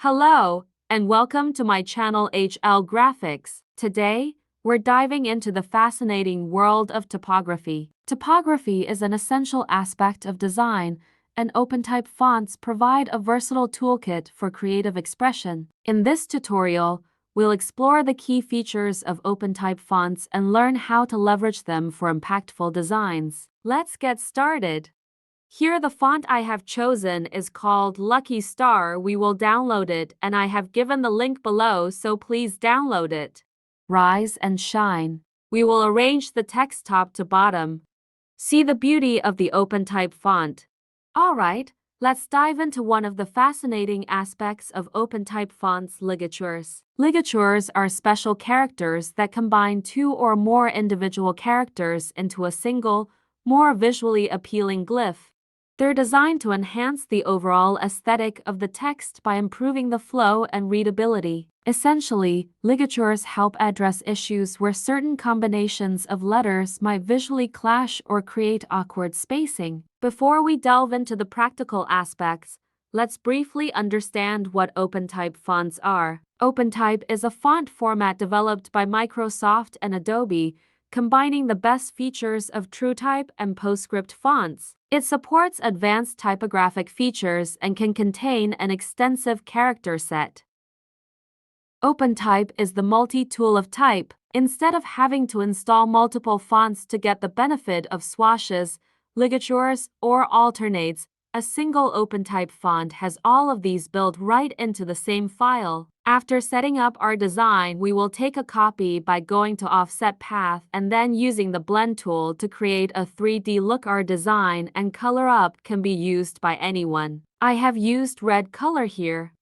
Hello, and welcome to my channel HL Graphics. Today, we're diving into the fascinating world of typography. Typography is an essential aspect of design, and OpenType fonts provide a versatile toolkit for creative expression. In this tutorial, we'll explore the key features of OpenType fonts and learn how to leverage them for impactful designs. Let's get started. Here the font I have chosen is called Lucky Star. We will download it and I have given the link below, so please download it. Rise and shine. We will arrange the text top to bottom. See the beauty of the OpenType font. Alright, let's dive into one of the fascinating aspects of OpenType fonts, ligatures. Ligatures are special characters that combine two or more individual characters into a single, more visually appealing glyph. They're designed to enhance the overall aesthetic of the text by improving the flow and readability. Essentially, ligatures help address issues where certain combinations of letters might visually clash or create awkward spacing. Before we delve into the practical aspects, let's briefly understand what OpenType fonts are. OpenType is a font format developed by Microsoft and Adobe, combining the best features of TrueType and PostScript fonts. It supports advanced typographic features and can contain an extensive character set. OpenType is the multi-tool of type. Instead of having to install multiple fonts to get the benefit of swashes, ligatures, or alternates, a single OpenType font has all of these built right into the same file. After setting up our design, we will take a copy by going to Offset Path and then using the Blend tool to create a 3D look. Our design and color up can be used by anyone. I have used red color here.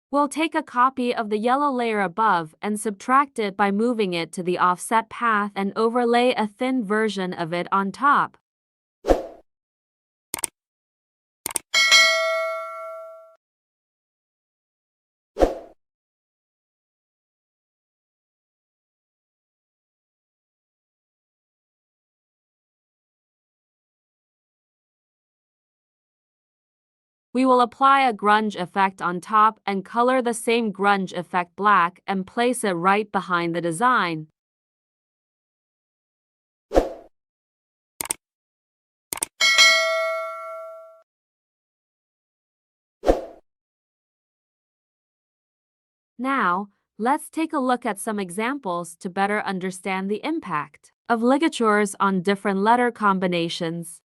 We'll take a copy of the yellow layer above and subtract it by moving it to the offset path and overlay a thin version of it on top. We will apply a grunge effect on top and color the same grunge effect black and place it right behind the design. Now, let's take a look at some examples to better understand the impact of ligatures on different letter combinations.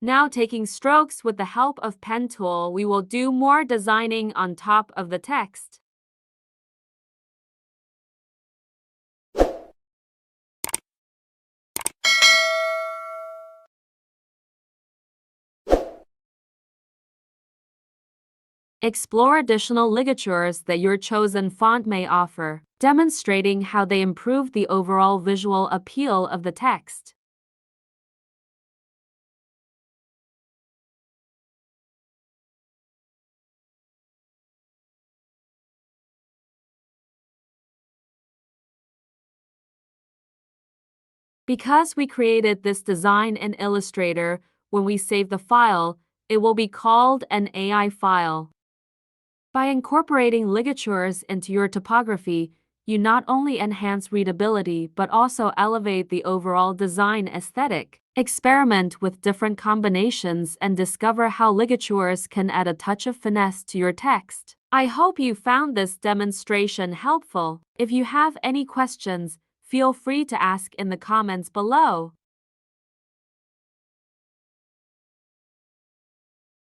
Now, taking strokes with the help of pen tool, we will do more designing on top of the text. Explore additional ligatures that your chosen font may offer, demonstrating how they improve the overall visual appeal of the text. Because we created this design in Illustrator, when we save the file, it will be called an AI file. By incorporating ligatures into your typography, you not only enhance readability but also elevate the overall design aesthetic. Experiment with different combinations and discover how ligatures can add a touch of finesse to your text. I hope you found this demonstration helpful. If you have any questions, feel free to ask in the comments below.